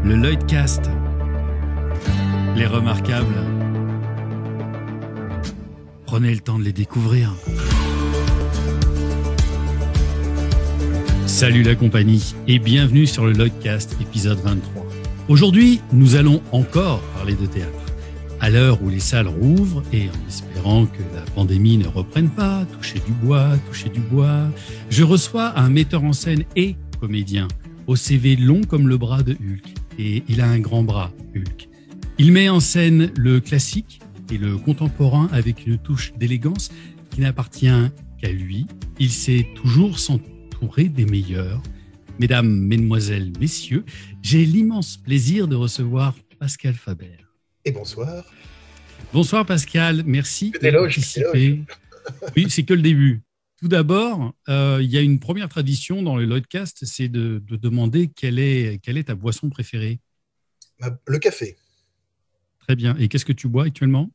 Le Lloydcast. Les remarquables. Prenez le temps de les découvrir. Salut la compagnie et bienvenue sur le Lloydcast épisode 23. Aujourd'hui, nous allons encore parler de théâtre. À l'heure où les salles rouvrent et en espérant que la pandémie ne reprenne pas, toucher du bois, je reçois un metteur en scène et comédien au CV long comme le bras de Hulk. Et il a un grand bras, Hulk. Il met en scène le classique et le contemporain avec une touche d'élégance qui n'appartient qu'à lui. Il sait toujours s'entourer des meilleurs. Mesdames, mesdemoiselles, messieurs, j'ai l'immense plaisir de recevoir Pascal Faber. Et bonsoir. Bonsoir Pascal, merci de participer. Oui, c'est que le début. Tout d'abord, il y a une première tradition dans le Lloydcast, c'est de demander quelle est ta boisson préférée. Le café. Très bien. Et qu'est-ce que tu bois actuellement ?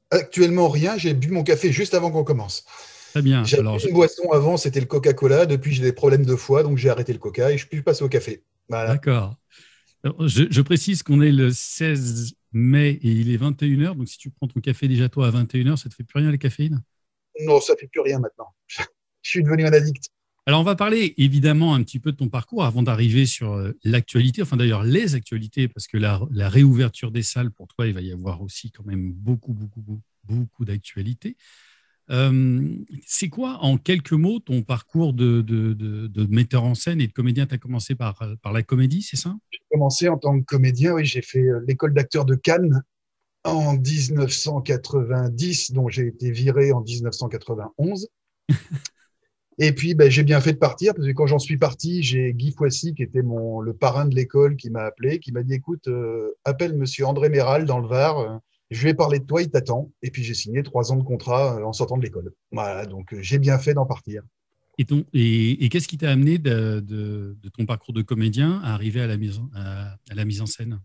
Actuellement, rien. J'ai bu mon café juste avant qu'on commence. Très bien. J'avais une boisson avant, c'était le Coca-Cola. Depuis, j'ai des problèmes de foie, donc j'ai arrêté le Coca et je suis passé au café. Voilà. D'accord. Alors, je précise qu'on est le 16 mai et il est 21h. Donc, si tu prends ton café déjà toi à 21h, ça ne te fait plus rien la caféine ? Non, ça ne fait plus rien maintenant. Je suis devenu un addict. Alors, on va parler évidemment un petit peu de ton parcours avant d'arriver sur l'actualité, enfin d'ailleurs les actualités, parce que la réouverture des salles, pour toi, il va y avoir aussi quand même beaucoup d'actualités. C'est quoi, en quelques mots, ton parcours de metteur en scène et de comédien ? Tu as commencé par la comédie, c'est ça ? J'ai commencé en tant que comédien, oui. J'ai fait l'école d'acteurs de Cannes en 1990, dont j'ai été viré en 1991. Et puis, j'ai bien fait de partir, parce que quand j'en suis parti, j'ai Guy Foissy, qui était le parrain de l'école, qui m'a appelé, qui m'a dit, écoute, appelle monsieur André Méral dans le Var, je vais parler de toi, il t'attend. Et puis, j'ai signé 3 ans de contrat en sortant de l'école. Voilà, donc j'ai bien fait d'en partir. Et qu'est-ce qui t'a amené de ton parcours de comédien à arriver à la mise en scène ?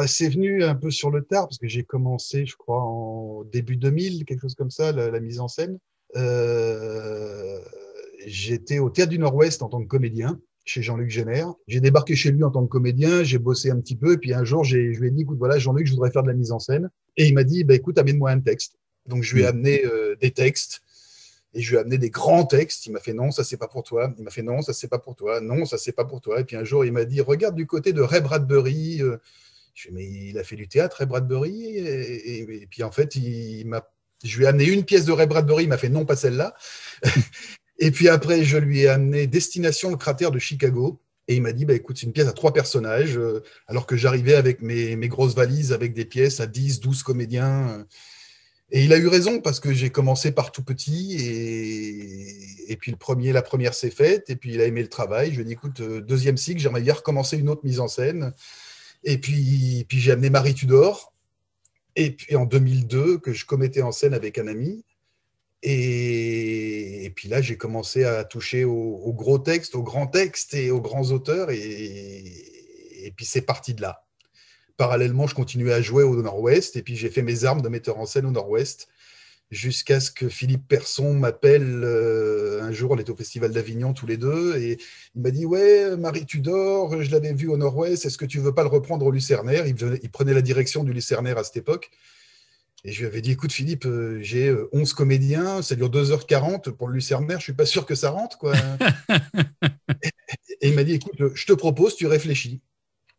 C'est venu un peu sur le tard, parce que j'ai commencé, je crois, en début 2000, quelque chose comme ça, la mise en scène. J'étais au Théâtre du Nord-Ouest en tant que comédien, chez Jean-Luc Génère. J'ai débarqué chez lui en tant que comédien, j'ai bossé un petit peu, et puis un jour, je lui ai dit, écoute, voilà, Jean-Luc, je voudrais faire de la mise en scène. Et il m'a dit, écoute, amène-moi un texte. Donc, je lui ai amené des textes, et je lui ai amené des grands textes. Il m'a fait, non, ça, c'est pas pour toi. Il m'a fait, non, ça, c'est pas pour toi. Non, ça, c'est pas pour toi. Et puis un jour, il m'a dit, regarde du côté de Ray Bradbury. Je fais, mais il a fait du théâtre, Ray Bradbury. Et puis, en fait, je lui ai amené une pièce de Ray Bradbury. Il m'a fait, non, pas celle-là. Et puis après, je lui ai amené Destination, le cratère de Chicago. Et il m'a dit, écoute, c'est une pièce à 3 personnages, alors que j'arrivais avec mes grosses valises, avec des pièces à 10, 12 comédiens. Et il a eu raison, parce que j'ai commencé par tout petit. Et puis la première s'est faite. Et puis il a aimé le travail. Je lui ai dit, écoute, deuxième cycle, j'aimerais bien recommencer une autre mise en scène. Et puis j'ai amené Marie Tudor. Et puis en 2002, que je commettais en scène avec un ami. Et puis là, j'ai commencé à toucher aux gros textes, aux grands textes et aux grands auteurs. Et puis c'est parti de là. Parallèlement, je continuais à jouer au Nord-Ouest. Et puis j'ai fait mes armes de metteur en scène au Nord-Ouest. Jusqu'à ce que Philippe Persson m'appelle un jour, on était au Festival d'Avignon tous les deux, et il m'a dit, ouais, Marie Tudor, je l'avais vu au Nord-Ouest, est-ce que tu veux pas le reprendre au Lucernaire ? Il prenait la direction du Lucernaire à cette époque. Et je lui avais dit, écoute Philippe, j'ai 11 comédiens, ça dure 2h40 pour le Lucernaire, je suis pas sûr que ça rentre, quoi. Et il m'a dit, écoute, je te propose, tu réfléchis.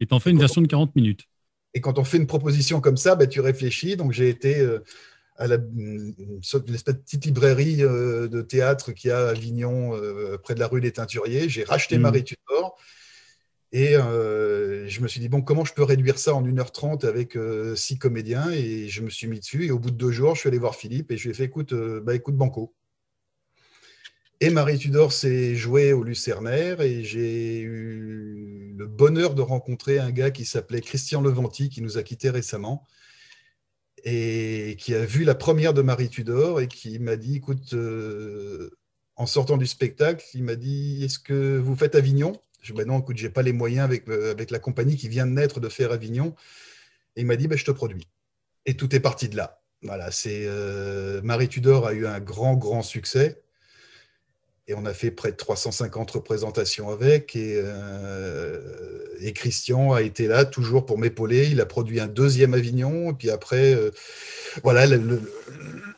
Et t'en fais une version de 40 minutes. Et quand on fait une proposition comme ça, tu réfléchis. Donc j'ai été à une petite librairie de théâtre qu'il y a à Avignon, près de la rue des Teinturiers. J'ai racheté Marie Tudor. Et je me suis dit, comment je peux réduire ça en 1h30 avec 6 comédiens ? Et je me suis mis dessus. Et au bout de 2 jours, je suis allé voir Philippe et je lui ai fait, écoute, banco. Et Marie Tudor s'est jouée au Lucernaire. Et j'ai eu le bonheur de rencontrer un gars qui s'appelait Christian Levanti, qui nous a quittés récemment, et qui a vu la première de Marie Tudor et qui m'a dit, écoute, en sortant du spectacle, il m'a dit, est-ce que vous faites Avignon ? Je lui ai dit, non, écoute, je n'ai pas les moyens avec la compagnie qui vient de naître de faire Avignon. Et il m'a dit, je te produis. Et tout est parti de là. Voilà, Marie Tudor a eu un grand succès. Et on a fait près de 350 représentations avec. Et Et Christian a été là toujours pour m'épauler. Il a produit un deuxième Avignon. Et puis après, voilà,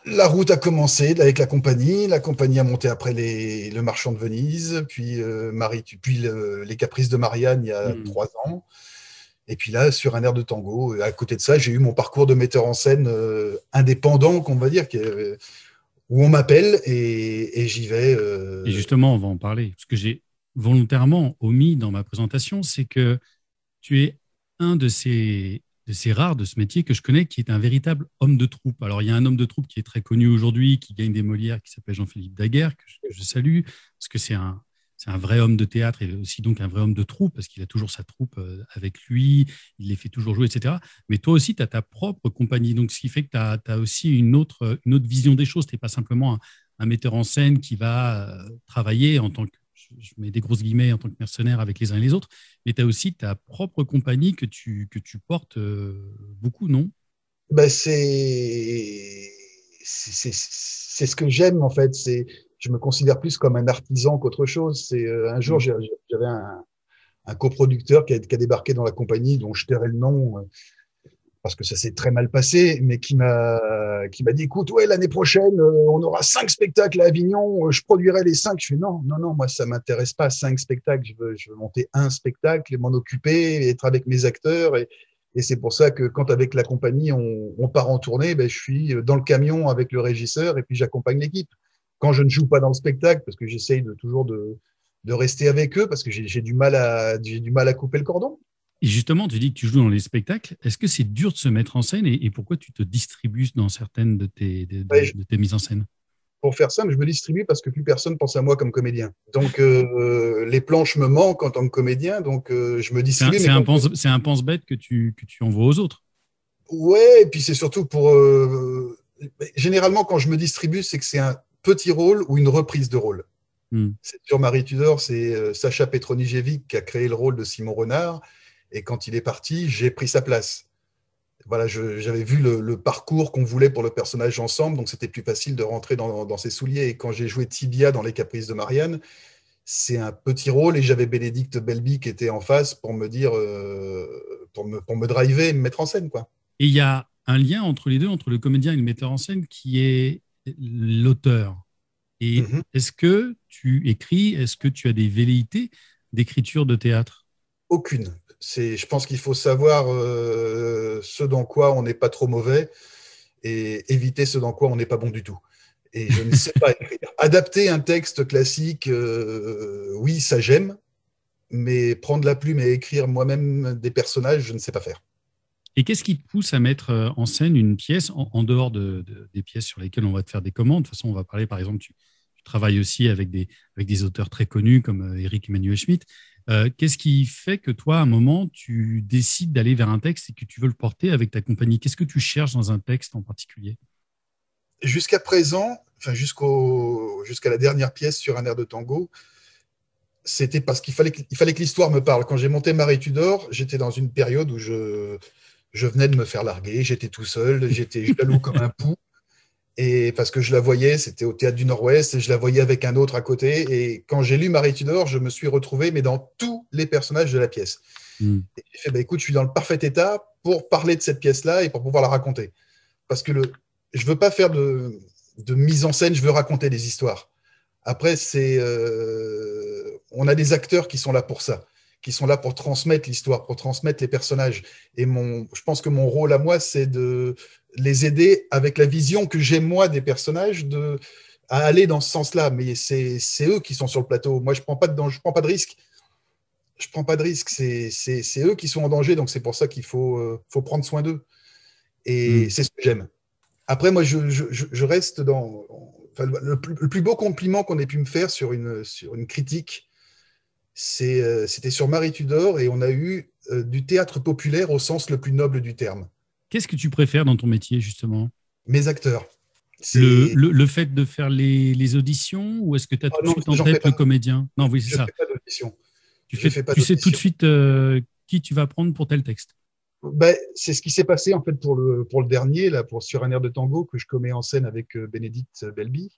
la route a commencé avec la compagnie. La compagnie a monté après le Marchand de Venise, puis, les Caprices de Marianne il y a 3 ans. Et puis là, sur un air de tango, à côté de ça, j'ai eu mon parcours de metteur en scène indépendant, qu'on va dire, où on m'appelle et j'y vais. Et justement, on va en parler. Ce que j'ai volontairement omis dans ma présentation, c'est que tu es un de ces rares de ce métier que je connais qui est un véritable homme de troupe. Alors, il y a un homme de troupe qui est très connu aujourd'hui, qui gagne des Molières, qui s'appelle Jean-Philippe Daguerre, que je salue, parce que c'est un vrai homme de théâtre et aussi donc un vrai homme de troupe, parce qu'il a toujours sa troupe avec lui, il les fait toujours jouer, etc. Mais toi aussi, tu as ta propre compagnie. Donc, ce qui fait que tu as aussi une autre vision des choses. Tu n'es pas simplement un metteur en scène qui va travailler en tant que, je mets des grosses guillemets, en tant que mercenaire avec les uns et les autres, mais tu as aussi ta propre compagnie que tu portes beaucoup, non? Ben, c'est ce que j'aime, en fait. Je me considère plus comme un artisan qu'autre chose. Un jour, j'avais un coproducteur qui a débarqué dans la compagnie, dont je tairai le nom, parce que ça s'est très mal passé, mais qui m'a dit, écoute, ouais, l'année prochaine, on aura 5 spectacles à Avignon, je produirai les 5. Je fais, non, non, non, moi, ça m'intéresse pas, 5 spectacles. Je veux monter un spectacle et m'en occuper, et être avec mes acteurs. Et c'est pour ça que quand, avec la compagnie, on part en tournée, ben, je suis dans le camion avec le régisseur et puis j'accompagne l'équipe. Quand je ne joue pas dans le spectacle, parce que j'essaye toujours de rester avec eux, parce que j'ai du mal à couper le cordon. Et justement, tu dis que tu joues dans les spectacles. Est-ce que c'est dur de se mettre en scène et pourquoi tu te distribues dans certaines de tes mises en scène? Pour faire simple, je me distribue parce que plus personne pense à moi comme comédien. Donc, les planches me manquent en tant que comédien, donc je me distribue. C'est un pense-bête que tu envoies aux autres. Ouais, et puis c'est surtout pour... généralement, quand je me distribue, c'est que c'est un petit rôle ou une reprise de rôle. C'est sur Marie Tudor, c'est Sacha Petronijevic qui a créé le rôle de Simon Renard. Et quand il est parti, j'ai pris sa place. Voilà, j'avais vu le parcours qu'on voulait pour le personnage ensemble, donc c'était plus facile de rentrer dans ses souliers. Et quand j'ai joué Tibia dans Les Caprices de Marianne, c'est un petit rôle et j'avais Bénédicte Belby qui était en face pour me dire, pour me driver et me mettre en scène, quoi. Et il y a un lien entre les deux, entre le comédien et le metteur en scène, qui est l'auteur. Et est-ce que tu écris, est-ce que tu as des velléités d'écriture de théâtre? Aucune. Je pense qu'il faut savoir ce dans quoi on n'est pas trop mauvais et éviter ce dans quoi on n'est pas bon du tout. Et je ne sais pas écrire. Adapter un texte classique, oui, ça j'aime, mais prendre la plume et écrire moi-même des personnages, je ne sais pas faire. Et qu'est-ce qui te pousse à mettre en scène une pièce en dehors des pièces sur lesquelles on va te faire des commandes? De toute façon, on va parler, par exemple, tu travailles aussi avec des auteurs très connus comme Éric Emmanuel Schmitt. Qu'est-ce qui fait que toi, à un moment, tu décides d'aller vers un texte et que tu veux le porter avec ta compagnie? Qu'est-ce que tu cherches dans un texte en particulier? Jusqu'à présent, enfin jusqu'à la dernière pièce sur un air de tango, c'était parce qu'il fallait que l'histoire me parle. Quand j'ai monté Marie Tudor, j'étais dans une période où je venais de me faire larguer, j'étais tout seul, j'étais jaloux comme un pou. Et parce que je la voyais, c'était au Théâtre du Nord-Ouest, et je la voyais avec un autre à côté. Et quand j'ai lu Marie Tudor, je me suis retrouvé, mais dans tous les personnages de la pièce. Et j'ai fait, bah, écoute, je suis dans le parfait état pour parler de cette pièce-là et pour pouvoir la raconter. Parce que je veux pas faire de mise en scène, je veux raconter des histoires. Après, on a des acteurs qui sont là pour ça, qui sont là pour transmettre l'histoire, pour transmettre les personnages. Et je pense que mon rôle à moi, c'est de les aider avec la vision que j'ai moi des personnages à aller dans ce sens-là. Mais c'est eux qui sont sur le plateau. Moi, je prends pas de risque. Je prends pas de risque. C'est eux qui sont en danger. Donc c'est pour ça qu'il faut prendre soin d'eux. Et c'est ce que j'aime. Après, moi, je reste dans. Enfin, le plus beau compliment qu'on ait pu me faire sur une critique, c'était sur Marie Tudor et on a eu du théâtre populaire au sens le plus noble du terme. Qu'est-ce que tu préfères dans ton métier, justement? Mes acteurs. Le fait de faire les auditions ou est-ce que tu as tout de suite en tête le comédien? Non, oui, c'est ça. Je ne fais pas d'audition. Tu sais tout de suite qui tu vas prendre pour tel texte. Ben, c'est ce qui s'est passé en fait pour le dernier, là, sur un air de tango que je commets en scène avec Bénédicte Belby.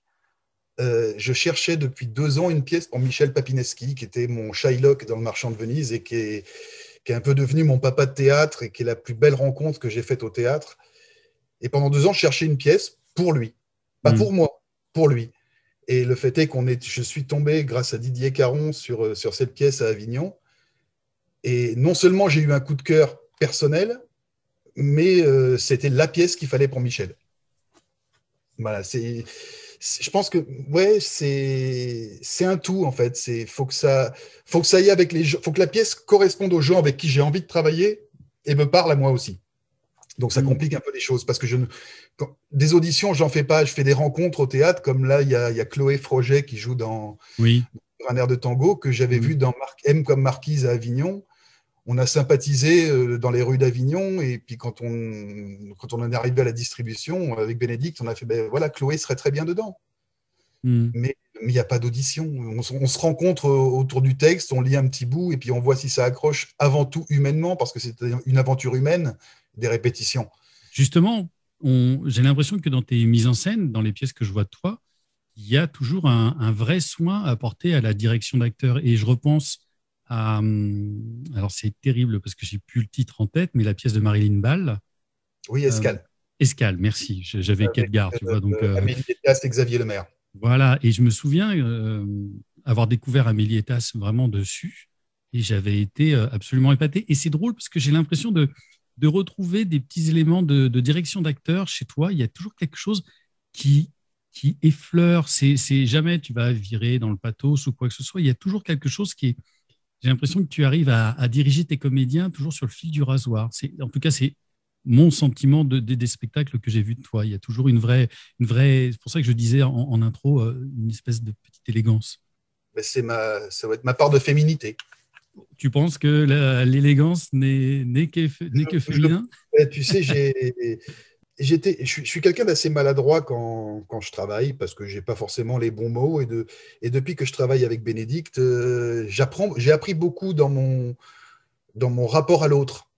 Je cherchais depuis 2 ans une pièce pour Michel Papineschi, qui était mon Shylock dans Le Marchand de Venise et qui qui est un peu devenu mon papa de théâtre et qui est la plus belle rencontre que j'ai faite au théâtre. Et pendant 2 ans, je cherchais une pièce pour lui. Pas pour moi, pour lui. Et le fait est je suis tombé grâce à Didier Caron sur cette pièce à Avignon. Et non seulement j'ai eu un coup de cœur personnel, mais c'était la pièce qu'il fallait pour Michel. Voilà, je pense que ouais, c'est un tout en fait. Faut que ça aille avec les gens, faut que la pièce corresponde aux gens avec qui j'ai envie de travailler et me parle à moi aussi. Donc ça complique un peu les choses parce que des auditions, j'en fais pas. Je fais des rencontres au théâtre, comme là, il y a Chloé Froget qui joue dans un air de tango que j'avais vu dans M comme Marquise à Avignon. On a sympathisé dans les rues d'Avignon et puis quand on en est arrivé à la distribution avec Bénédicte, on a fait voilà, Chloé serait très bien dedans. Mais il n'y a pas d'audition. On se rencontre autour du texte, on lit un petit bout et puis on voit si ça accroche avant tout humainement parce que c'est une aventure humaine, des répétitions. Justement, j'ai l'impression que dans tes mises en scène, dans les pièces que je vois de toi, il y a toujours un vrai soin apporté à la direction d'acteur. Et je repense alors c'est terrible parce que j'ai plus le titre en tête, mais la pièce de Marilyn Ball. Oui, Escale. Escale, merci. J'avais Quedgar, tu vois. Donc, Amélie Etas et Xavier Lemaire. Voilà, et je me souviens avoir découvert Amélie Etas vraiment dessus, et j'avais été absolument épaté. Et c'est drôle parce que j'ai l'impression de retrouver des petits éléments de direction d'acteur chez toi. Il y a toujours quelque chose qui effleure. C'est jamais tu vas virer dans le pathos ou quoi que ce soit. Il y a toujours quelque chose qui est. J'ai l'impression que tu arrives à diriger tes comédiens toujours sur le fil du rasoir. En tout cas, c'est mon sentiment des spectacles que j'ai vus de toi. Il y a toujours une vraie. C'est pour ça que je disais en intro une espèce de petite élégance. Ça va être ma part de féminité. Tu penses que l'élégance n'est que féminin? Tu sais, je suis quelqu'un d'assez maladroit quand je travaille parce que j'ai pas forcément les bons mots et depuis que je travaille avec Bénédicte, j'ai appris beaucoup dans mon rapport à l'autre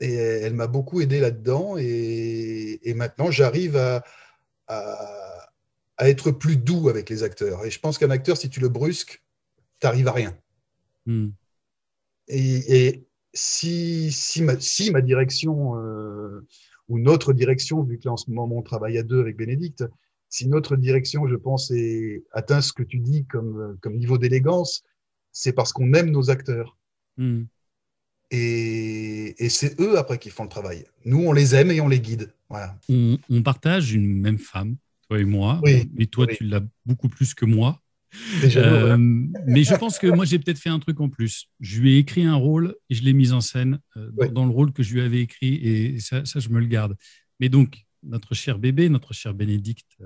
et elle m'a beaucoup aidé là-dedans et maintenant j'arrive à être plus doux avec les acteurs et je pense qu'un acteur, si tu le brusques, t'arrives à rien. Et si ma direction ou notre direction, vu que là en ce moment on travaille à 2 avec Bénédicte, si notre direction, je pense, atteint ce que tu dis comme niveau d'élégance, c'est parce qu'on aime nos acteurs. Et c'est eux après qui font le travail. Nous, on les aime et on les guide. Voilà. On partage une même femme, toi et moi, mais toi tu l'as beaucoup plus que moi. Mais je pense que moi j'ai peut-être fait un truc en plus. Je lui ai écrit un rôle et je l'ai mis en scène dans le rôle que je lui avais écrit et ça je me le garde. Mais donc notre cher bébé, notre chère Bénédicte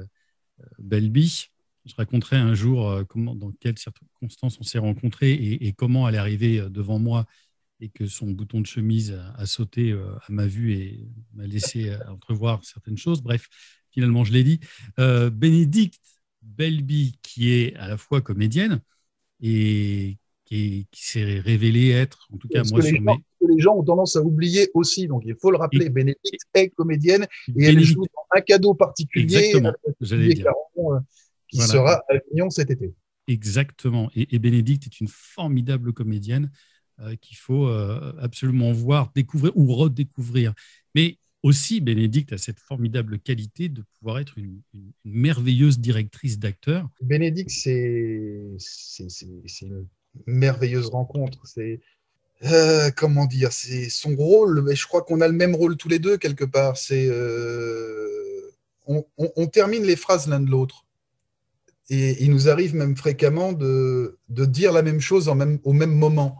Belby, je raconterai un jour dans quelles circonstances on s'est rencontrés et comment elle est arrivée devant moi et que son bouton de chemise a sauté à ma vue et m'a laissé entrevoir certaines choses. Bref, finalement je l'ai dit. Bénédicte Belby, qui est à la fois comédienne et qui s'est révélée être, en tout cas, moi, les gens ont tendance à oublier aussi, donc il faut le rappeler, Bénédicte est comédienne et elle joue dans Un cadeau particulier qui sera à Avignon cet été. Exactement, et Bénédicte est une formidable comédienne qu'il faut absolument voir, découvrir ou redécouvrir. Mais aussi, Bénédicte a cette formidable qualité de pouvoir être une merveilleuse directrice d'acteurs. Bénédicte, c'est une merveilleuse rencontre. C'est comment dire, c'est son rôle. Mais je crois qu'on a le même rôle tous les deux quelque part. On termine les phrases l'un de l'autre. Et il nous arrive même fréquemment de dire la même chose au même moment.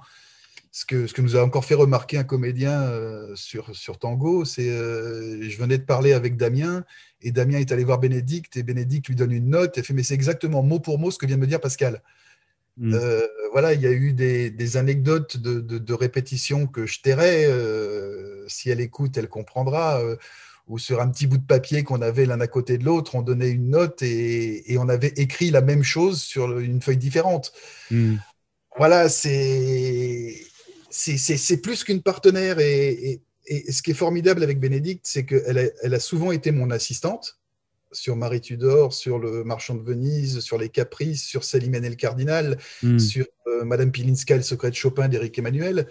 Ce que nous a encore fait remarquer un comédien sur Tango, c'est je venais de parler avec Damien et Damien est allé voir Bénédicte et Bénédicte lui donne une note et fait mais c'est exactement mot pour mot ce que vient de me dire Pascal. Voilà, il y a eu des anecdotes de répétition que je tairai. Si elle écoute, elle comprendra. Ou sur un petit bout de papier qu'on avait l'un à côté de l'autre, on donnait une note et on avait écrit la même chose sur une feuille différente. Voilà, c'est plus qu'une partenaire et ce qui est formidable avec Bénédicte, c'est qu'elle a souvent été mon assistante sur Marie Tudor, sur Le Marchand de Venise, sur Les Caprices, sur Salimène et le Cardinal, sur Madame Pilinska, Le secret de Chopin d'Éric Emmanuel.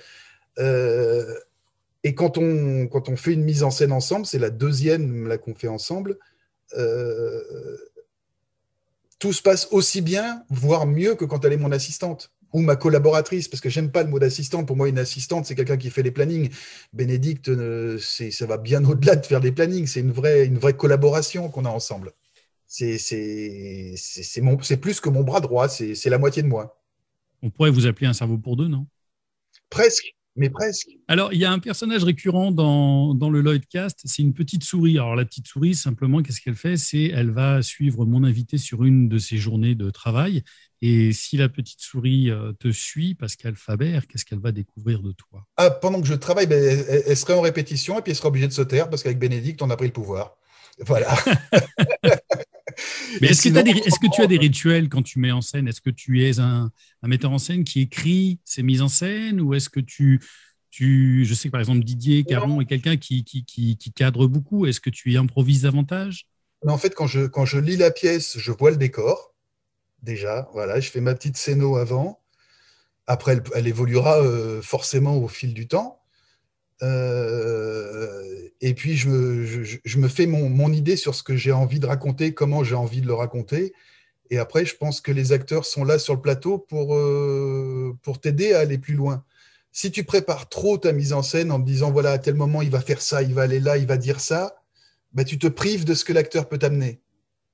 Euh, et quand on fait une mise en scène ensemble, c'est la deuxième là qu'on fait ensemble, euh, tout se passe aussi bien, voire mieux que quand elle est mon assistante ou ma collaboratrice, parce que j'aime pas le mot d'assistante. Pour moi, une assistante, c'est quelqu'un qui fait les plannings. Bénédicte, ça va bien au-delà de faire des plannings. C'est une vraie collaboration qu'on a ensemble. C'est plus que mon bras droit, c'est la moitié de moi. On pourrait vous appeler un cerveau pour deux, non? Presque, mais presque. Alors, il y a un personnage récurrent dans le Lloydcast, c'est une petite souris. Alors, la petite souris, simplement, qu'est-ce qu'elle fait? Elle va suivre mon invité sur une de ses journées de travail. Et si la petite souris te suit, Pascal Faber, qu'est-ce qu'elle va découvrir de toi? Ah, pendant que je travaille, ben, elle serait en répétition et puis elle sera obligée de se taire parce qu'avec Bénédicte, on a pris le pouvoir. Voilà. Mais Et est-ce sinon, que tu as des rituels quand tu mets en scène? Est-ce que tu es un metteur en scène qui écrit ses mises en scène ou est-ce que je sais que par exemple Didier Caron est quelqu'un qui cadre beaucoup. Est-ce que tu y improvises davantage? en fait, quand je lis la pièce, je vois le décor. Déjà, voilà, je fais ma petite scéno avant. Après, elle évoluera forcément au fil du temps. Et puis, je me fais mon idée sur ce que j'ai envie de raconter, comment j'ai envie de le raconter. Et après, je pense que les acteurs sont là sur le plateau pour t'aider à aller plus loin. Si tu prépares trop ta mise en scène en te disant, voilà, à tel moment, il va faire ça, il va aller là, il va dire ça, bah, tu te prives de ce que l'acteur peut t'amener.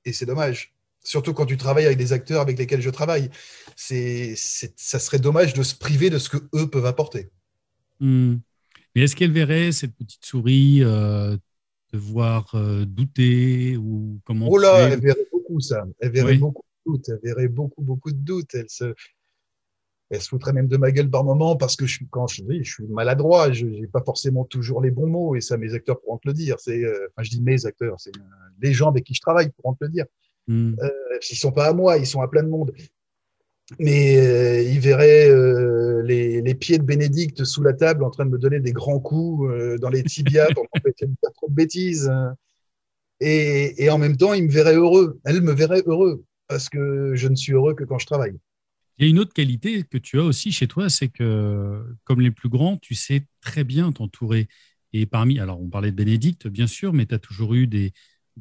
Et c'est dommage. Surtout quand tu travailles avec des acteurs avec lesquels je travaille. Ça serait dommage de se priver de ce que eux peuvent apporter. Hmm. Mais est-ce qu'elle verrait cette petite souris te voir douter ou comment Oh tu là, es? elle verrait beaucoup ça. Elle verrait Oui. beaucoup de doutes. Elle verrait beaucoup, beaucoup de doutes. Elle se foutrait même de ma gueule par moment parce que quand je dis, je suis maladroit, je n'ai pas forcément toujours les bons mots et ça, mes acteurs pourront te le dire. Enfin, je dis mes acteurs, c'est les gens avec qui je travaille pourront te le dire. Hmm. Ils sont pas à moi, ils sont à plein de monde. Mais ils verraient les pieds de Bénédicte sous la table en train de me donner des grands coups dans les tibias pour m'empêcher de faire trop de bêtises. Et en même temps, ils me verraient heureux. Elle me verrait heureux parce que je ne suis heureux que quand je travaille. Il y a une autre qualité que tu as aussi chez toi, c'est que, comme les plus grands, tu sais très bien t'entourer. Et alors on parlait de Bénédicte, bien sûr, mais tu as toujours eu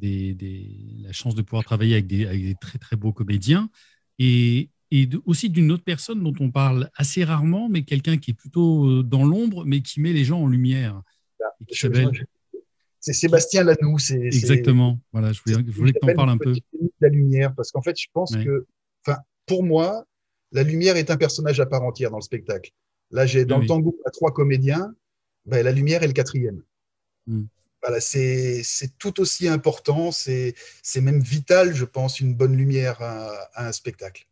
la chance de pouvoir travailler avec des très, très beaux comédiens. Aussi d'une autre personne dont on parle assez rarement, mais quelqu'un qui est plutôt dans l'ombre, mais qui met les gens en lumière. Et qui Je- s'appelle. je- c'est qui- Sébastien Lanoux. Exactement. Voilà, je voulais que tu en J'appelle parles mon un peu. petit génie de la lumière parce qu'en fait, je pense Ouais. que, enfin, pour moi, la lumière est un personnage à part entière dans le spectacle. Là, j'ai Ah dans le oui. tango à trois comédiens, ben, la lumière est le quatrième. Mm. Voilà, c'est tout aussi important, c'est même vital, je pense, une bonne lumière à un spectacle.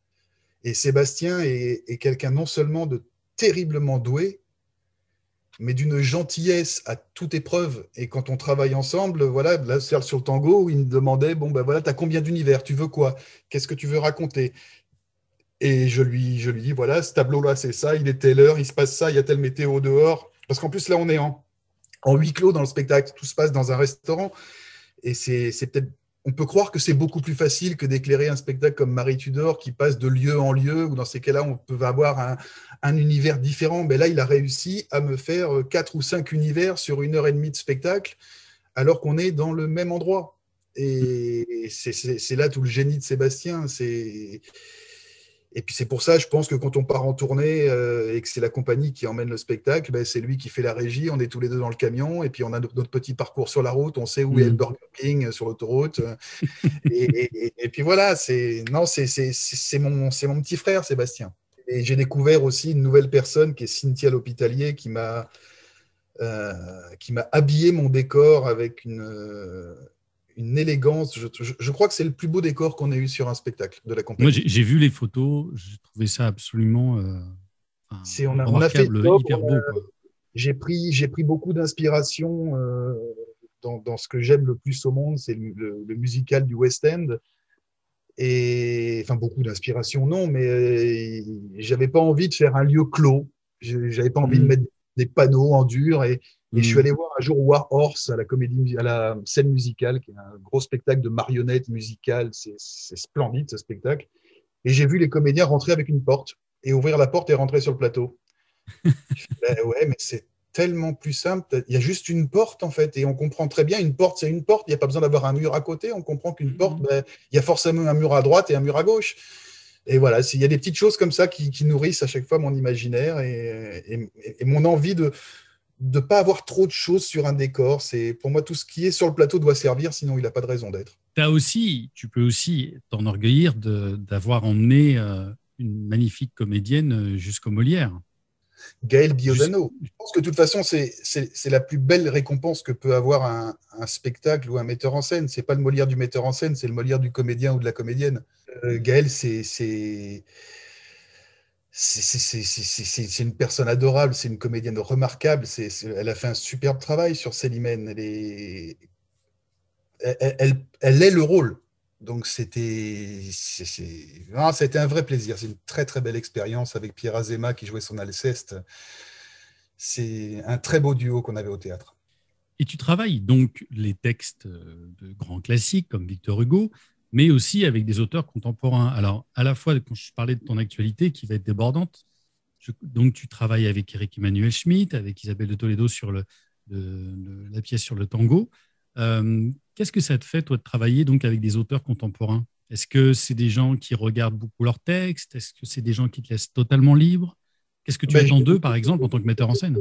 Et Sébastien est quelqu'un non seulement de terriblement doué, mais d'une gentillesse à toute épreuve. Et quand on travaille ensemble, voilà, là, sur le tango, il me demandait, bon, ben voilà, tu as combien d'univers, tu veux quoi, qu'est-ce que tu veux raconter? Et je lui dis, voilà, ce tableau-là, c'est ça, il est telle heure, il se passe ça, il y a telle météo dehors. Parce qu'en plus, là, on est en huis clos dans le spectacle, tout se passe dans un restaurant. Et c'est peut-être, on peut croire que c'est beaucoup plus facile que d'éclairer un spectacle comme Marie Tudor qui passe de lieu en lieu, ou dans ces cas-là, on peut avoir un univers différent. Mais là, il a réussi à me faire 4 ou 5 univers sur 1 heure et demie de spectacle, alors qu'on est dans le même endroit. Et c'est là tout le génie de Sébastien. Et puis c'est pour ça, je pense que quand on part en tournée et que c'est la compagnie qui emmène le spectacle, ben c'est lui qui fait la régie, on est tous les deux dans le camion, et puis on a notre petit parcours sur la route, on sait où est le Mm. Burger King sur l'autoroute. Et puis voilà, c'est mon petit frère, Sébastien. Et j'ai découvert aussi une nouvelle personne qui est Cynthia L'Hôpitalier, qui m'a habillé mon décor avec une élégance. Je crois que c'est le plus beau décor qu'on ait eu sur un spectacle de la Moi, compagnie. j'ai vu les photos, j'ai trouvé ça absolument On a fait le remarquable, job, hyper beau, quoi. j'ai pris beaucoup d'inspiration dans ce que j'aime le plus au monde, c'est le musical du West End. Et enfin, beaucoup d'inspiration, non, mais j'avais pas envie de faire un lieu clos. J'avais pas envie de Mm. mettre des panneaux en dur. Et je suis Mm. allé voir un jour War Horse à la scène musicale, qui est un gros spectacle de marionnettes musicales. C'est splendide ce spectacle. Et j'ai vu les comédiens rentrer avec une porte et ouvrir la porte et rentrer sur le plateau. Ben ouais, mais c'est tellement plus simple. Il y a juste une porte, en fait, et on comprend très bien, une porte, c'est une porte. Il n'y a pas besoin d'avoir un mur à côté. On comprend qu'une porte, Mhm. ben, il y a forcément un mur à droite et un mur à gauche. Et voilà, il y a des petites choses comme ça qui nourrissent à chaque fois mon imaginaire et mon envie de ne pas avoir trop de choses sur un décor. C'est, pour moi, tout ce qui est sur le plateau doit servir, sinon il n'a pas de raison d'être. Tu peux aussi t'enorgueillir d'avoir emmené une magnifique comédienne jusqu'au Molière. Gaël Jus- Biodano. Je pense que de toute façon, c'est la plus belle récompense que peut avoir un spectacle ou un metteur en scène. C'est pas le Molière du metteur en scène, c'est le Molière du comédien ou de la comédienne. Gaël, c'est une personne adorable, c'est une comédienne remarquable. Elle a fait un superbe travail sur Célimène. Elle est le rôle. Donc c'était un vrai plaisir. C'est une très très belle expérience avec Pierre Azéma qui jouait son Alceste. C'est un très beau duo qu'on avait au théâtre. Et tu travailles donc les textes de grands classiques comme Victor Hugo, mais aussi avec des auteurs contemporains. Alors, à la fois, quand je parlais de ton actualité qui va être débordante, donc tu travailles avec Éric Emmanuel Schmitt, avec Isabelle de Toledo sur la pièce sur le tango. Qu'est-ce que ça te fait, toi, de travailler donc avec des auteurs contemporains? Est-ce que c'est des gens qui regardent beaucoup leurs textes? Est-ce que c'est des gens qui te laissent totalement libre? Qu'est-ce que tu Ben, attends d'eux, par exemple, en tant que metteur en scène?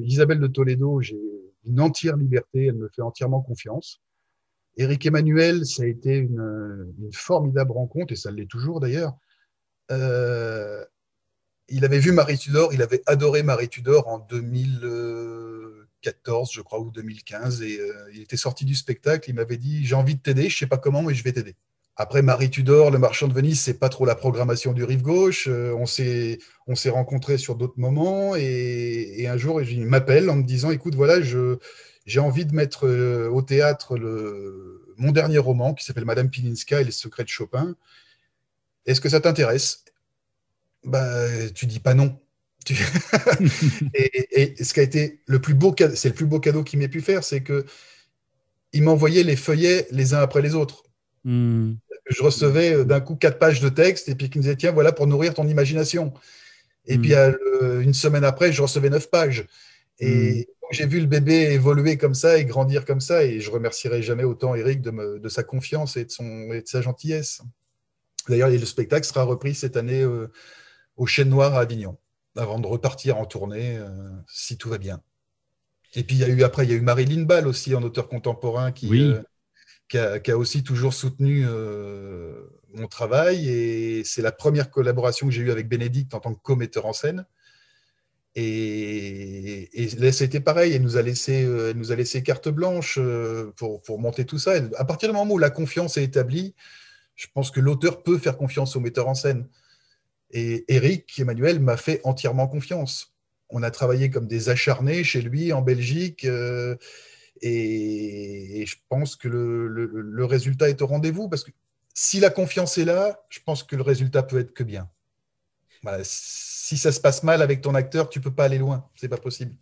Isabelle de Toledo, j'ai une entière liberté, elle me fait entièrement confiance. Éric Emmanuel, ça a été une formidable rencontre, et ça l'est toujours d'ailleurs. Euh, il avait vu Marie Tudor, il avait adoré Marie Tudor en 2014, je crois, ou 2015, et il était sorti du spectacle, il m'avait dit, j'ai envie de t'aider, je sais pas comment, mais je vais t'aider. Après Marie Tudor, Le Marchand de Venise, c'est pas trop la programmation du Rive Gauche. On s'est rencontrés sur d'autres moments et un jour, il m'appelle en me disant, écoute, voilà, j'ai envie de mettre au théâtre mon dernier roman qui s'appelle Madame Pilinska et les secrets de Chopin. Est-ce que ça t'intéresse? Bah, tu dis pas non. Tu- et ce qui a été le plus beau cadeau, c'est le plus beau cadeau qu'il m'ait pu faire, c'est que il m'envoyait les feuillets les uns après les autres. Hmm. Je recevais d'un coup 4 pages de texte et puis qui me disait tiens voilà pour nourrir ton imagination. Et puis Hmm. une semaine après je recevais 9 pages Hmm. et j'ai vu le bébé évoluer comme ça et grandir comme ça et je remercierai jamais autant Eric de sa confiance et de sa gentillesse. D'ailleurs le spectacle sera repris cette année au Chêne Noir à Avignon avant de repartir en tournée si tout va bien. Et puis il y a eu Marilyn Ball aussi en auteur contemporain Oui. qui a aussi toujours soutenu mon travail. Et c'est la première collaboration que j'ai eue avec Bénédicte en tant que co-metteur en scène. Et là, c'était pareil, elle nous a laissé carte blanche pour monter tout ça. Et à partir du moment où la confiance est établie, je pense que l'auteur peut faire confiance au metteur en scène. Et Eric Emmanuel m'a fait entièrement confiance. On a travaillé comme des acharnés chez lui en Belgique. Et je pense que le résultat est au rendez-vous parce que si la confiance est là, je pense que le résultat peut être que bien. Voilà, si ça se passe mal avec ton acteur, tu peux pas aller loin. C'est pas possible.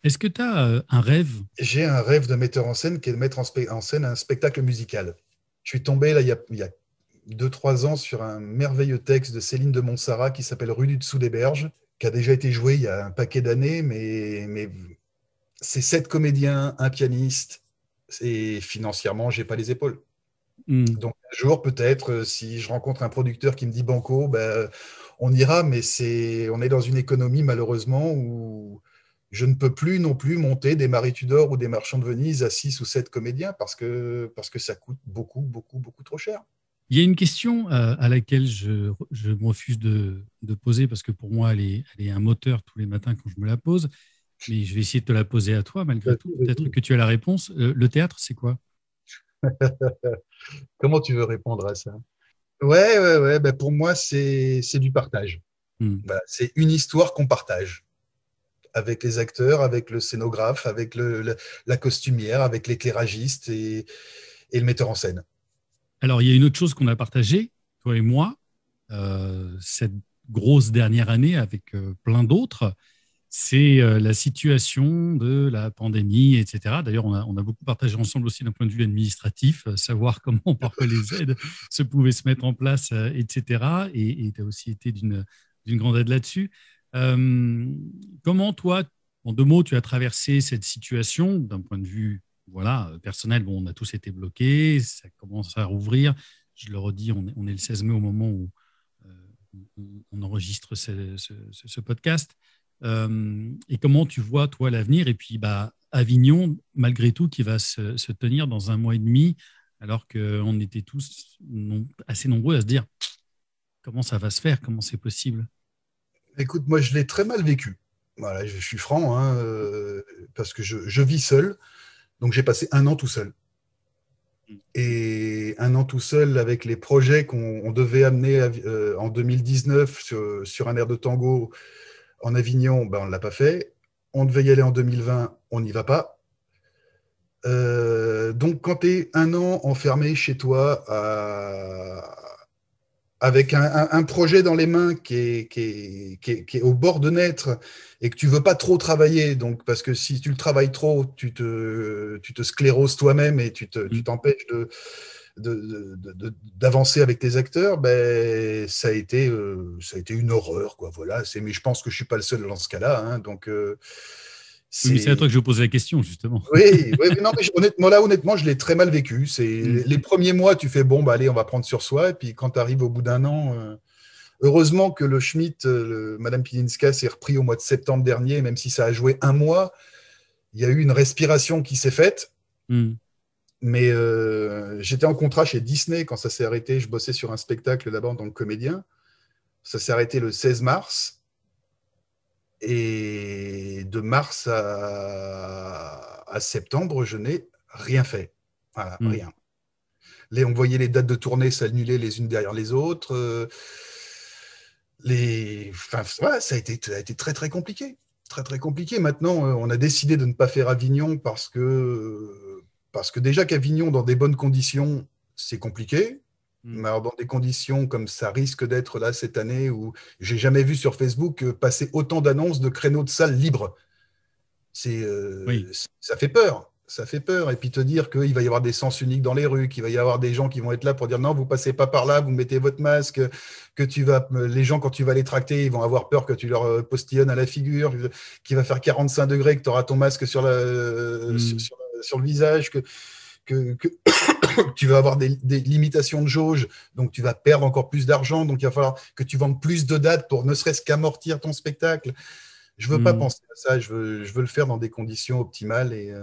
Est-ce que tu as un rêve? J'ai un rêve de metteur en scène qui est de mettre en scène un spectacle musical. Je suis tombé là il y a 2, 3 ans sur un merveilleux texte de Céline de Montserrat qui s'appelle Rue du Dessous des Berges, qui a déjà été joué il y a un paquet d'années, mais c'est 7 comédiens, un pianiste, et financièrement, j'ai pas les épaules. Hmm. Donc, un jour, peut-être, si je rencontre un producteur qui me dit Banco, ben, on ira, mais on est dans une économie, malheureusement, où je ne peux plus non plus monter des Marie Tudor ou des Marchands de Venise à 6 ou 7 comédiens parce que ça coûte beaucoup, beaucoup, beaucoup trop cher. Il y a une question à laquelle je me refuse de poser parce que pour moi, elle est un moteur tous les matins quand je me la pose. Mais je vais essayer de te la poser à toi malgré tout. Peut-être Vas-y. que tu as la réponse. Le théâtre, c'est quoi? Comment tu veux répondre à ça? Ouais, ouais, ouais. Ben pour moi, c'est du partage. Hmm. Voilà, c'est une histoire qu'on partage avec les acteurs, avec le scénographe, avec la costumière, avec l'éclairagiste et le metteur en scène. Alors, il y a une autre chose qu'on a partagée, toi et moi, cette grosse dernière année avec plein d'autres, c'est la situation de la pandémie, etc. D'ailleurs, on a beaucoup partagé ensemble aussi d'un point de vue administratif, savoir comment parfois les aides se pouvaient se mettre en place, etc. Et tu as aussi été d'une grande aide là-dessus. Comment toi, en 2 mots, tu as traversé cette situation d'un point de vue voilà, personnel? Bon, on a tous été bloqués, ça commence à rouvrir. Je le redis, on est le 16 mai au moment où on enregistre ce podcast. Et comment tu vois, toi, l'avenir? Et puis, Avignon, malgré tout, qui va se tenir dans 1 mois et demi, alors qu'on était tous assez nombreux à se dire comment ça va se faire, comment c'est possible. Écoute, moi, je l'ai très mal vécu. Voilà, je suis franc, hein, parce que je vis seul. Donc, j'ai passé un an tout seul. Et un an tout seul avec les projets qu'on devait amener en 2019 sur un air de tango en Avignon, ben, on ne l'a pas fait. On devait y aller en 2020, on n'y va pas. Donc, quand tu es un an enfermé chez toi avec un projet dans les mains qui est au bord de naître et que tu veux pas trop travailler, donc parce que si tu le travailles trop, tu te scléroses toi-même et tu t'empêches d'avancer avec tes acteurs, ben, ça a été une horreur, quoi. Voilà. Mais je pense que je suis pas le seul dans ce cas-là, hein, donc Oui, mais c'est à toi c'est que je pose la question, justement. oui, oui, mais non, mais honnêtement, je l'ai très mal vécu. Les premiers mois, tu fais bon, bah allez, on va prendre sur soi. Et puis quand tu arrives au bout d'un an, heureusement que le Schmitt, Madame Pilinska, s'est repris au mois de septembre dernier, même si ça a joué un mois. Il y a eu une respiration qui s'est faite. Mm. Mais j'étais en contrat chez Disney quand ça s'est arrêté. Je bossais sur un spectacle là-bas en tant que comédien. Ça s'est arrêté le 16 mars. Et de mars à septembre, je n'ai rien fait. Voilà, Mm. rien. On voyait les dates de tournée s'annuler les unes derrière les autres. Enfin, ouais, ça a été très, très compliqué. Très, très compliqué. Maintenant, on a décidé de ne pas faire Avignon parce que déjà qu'Avignon, dans des bonnes conditions, c'est compliqué. Mm. Mais alors, dans des conditions comme ça risque d'être là cette année, où j'ai jamais vu sur Facebook passer autant d'annonces de créneaux de salles libres. Oui. Ça fait peur. Ça fait peur. Et puis te dire qu'il va y avoir des sens uniques dans les rues, qu'il va y avoir des gens qui vont être là pour dire non, vous passez pas par là, vous mettez votre masque, les gens, quand tu vas les tracter, ils vont avoir peur que tu leur postillonnes à la figure, qu'il va faire 45 degrés, que tu auras ton masque Mm. sur le visage, que tu vas avoir des limitations de jauge, donc tu vas perdre encore plus d'argent, donc il va falloir que tu vendes plus de dates pour ne serait-ce qu'amortir ton spectacle. Je ne veux pas Mm. penser à ça, je veux le faire dans des conditions optimales et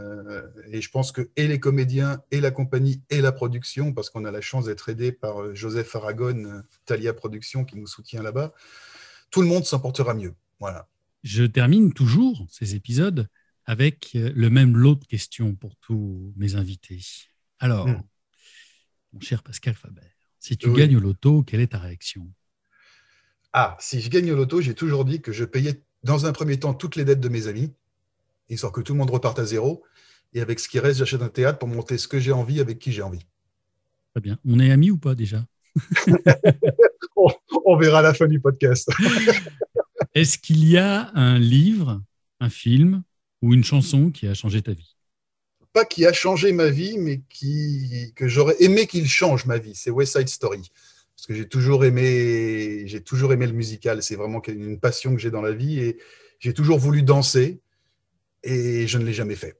je pense que et les comédiens et la compagnie et la production, parce qu'on a la chance d'être aidé par Joseph Aragon, Thalia Productions qui nous soutient là-bas, tout le monde s'en portera mieux. Voilà. Je termine toujours ces épisodes avec le même lot de questions pour tous mes invités. Hmm. Alors, mon cher Pascal Faber, si tu Oui. gagnes au loto, quelle est ta réaction? Ah, si je gagne au loto, j'ai toujours dit que je payais dans un premier temps toutes les dettes de mes amis, histoire que tout le monde reparte à zéro. Et avec ce qui reste, j'achète un théâtre pour monter ce que j'ai envie avec qui j'ai envie. Très bien. On est amis ou pas déjà? On, on verra à la fin du podcast. Est-ce qu'il y a un livre, un film ou une chanson qui a changé ta vie? Pas qui a changé ma vie, mais que j'aurais aimé qu'il change ma vie. C'est West Side Story. Parce que j'ai toujours aimé le musical. C'est vraiment une passion que j'ai dans la vie et j'ai toujours voulu danser et je ne l'ai jamais fait.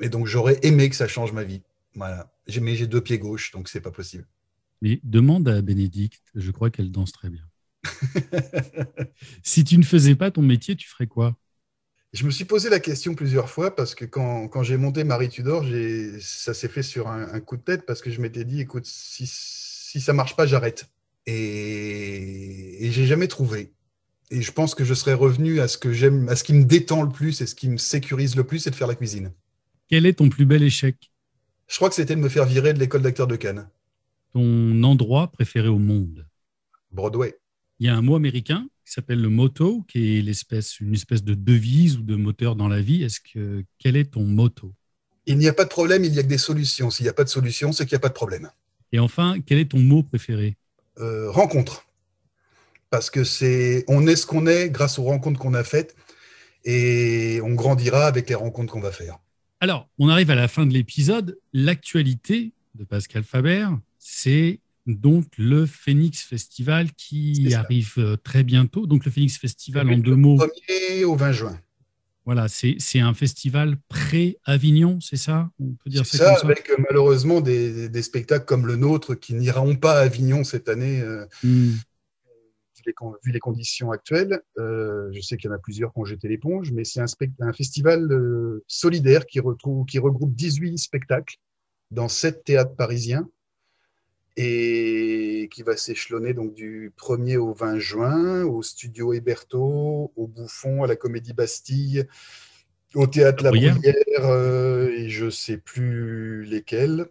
Et donc j'aurais aimé que ça change ma vie. Voilà. Mais j'ai 2 pieds gauches, donc c'est pas possible. Mais demande à Bénédicte, je crois qu'elle danse très bien. Si tu ne faisais pas ton métier, tu ferais quoi? Je me suis posé la question plusieurs fois parce que quand j'ai monté Marie Tudor, ça s'est fait sur un coup de tête parce que je m'étais dit, écoute, si ça marche pas, j'arrête. Et j'ai jamais trouvé. Et je pense que je serais revenu à ce que j'aime, à ce qui me détend le plus et ce qui me sécurise le plus, c'est de faire la cuisine. Quel est ton plus bel échec? Je crois que c'était de me faire virer de l'école d'acteurs de Cannes, Ton endroit préféré au monde? Broadway. Il y a un mot américain qui s'appelle le motto, qui est une espèce de devise ou de moteur dans la vie. Quel est ton motto? Il n'y a pas de problème, il n'y a que des solutions. S'il n'y a pas de solution, c'est qu'il n'y a pas de problème. Et enfin, quel est ton mot préféré? Rencontre. Parce que on est ce qu'on est grâce aux rencontres qu'on a faites et on grandira avec les rencontres qu'on va faire. Alors, on arrive à la fin de l'épisode. L'actualité de Pascal Faber, c'est donc le Phoenix Festival qui arrive très bientôt. Donc le Phoenix Festival, en deux mots. Du 1er au 20 juin. Voilà, c'est un festival pré-Avignon, c'est ça? On peut dire c'est ça comme ça, avec malheureusement des spectacles comme le nôtre qui n'iront pas à Avignon cette année, vu les conditions actuelles. Je sais qu'il y en a plusieurs qui ont jeté l'éponge, mais c'est un festival solidaire qui regroupe 18 spectacles dans 7 théâtres parisiens et qui va s'échelonner donc du 1er au 20 juin au Studio Héberto, au Bouffon, à la Comédie Bastille, au Théâtre La Bruyère et je ne sais plus lesquels,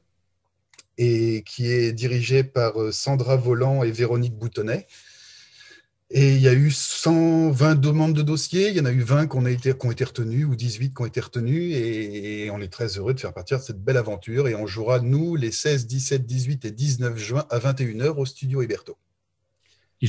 et qui est dirigé par Sandra Volant et Véronique Boutonnet. Et il y a eu 120 demandes de dossiers, il y en a eu 20 qui ont été retenues, ou 18 qui ont été retenues, et on est très heureux de faire partir de cette belle aventure. Et on jouera, nous, les 16, 17, 18 et 19 juin à 21h au Studio Héberto. Et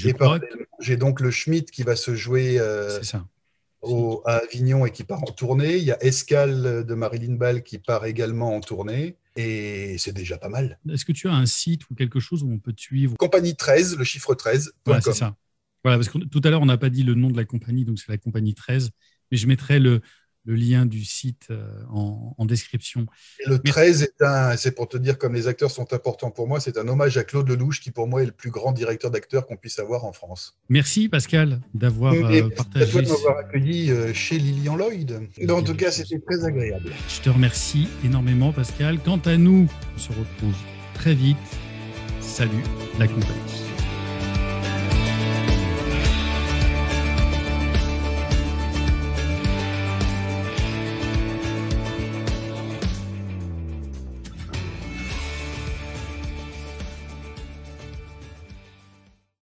j'ai donc le Schmitt qui va se jouer à Avignon et qui part en tournée. Il y a Escale de Marilyn Ball qui part également en tournée. Et c'est déjà pas mal. Est-ce que tu as un site ou quelque chose où on peut te suivre? Compagnie 13, le chiffre 13. Voilà, c'est ça. Voilà, parce que tout à l'heure, on n'a pas dit le nom de la compagnie, donc c'est la compagnie 13. Mais je mettrai le lien du site en description. Et le 13, c'est pour te dire, comme les acteurs sont importants pour moi, c'est un hommage à Claude Lelouch, qui pour moi est le plus grand directeur d'acteurs qu'on puisse avoir en France. Merci Pascal d'avoir partagé. Merci à toi de m'avoir accueilli chez Lilian Lloyd. En tout cas, c'était très agréable. Je te remercie énormément Pascal. Quant à nous, on se retrouve très vite. Salut la compagnie.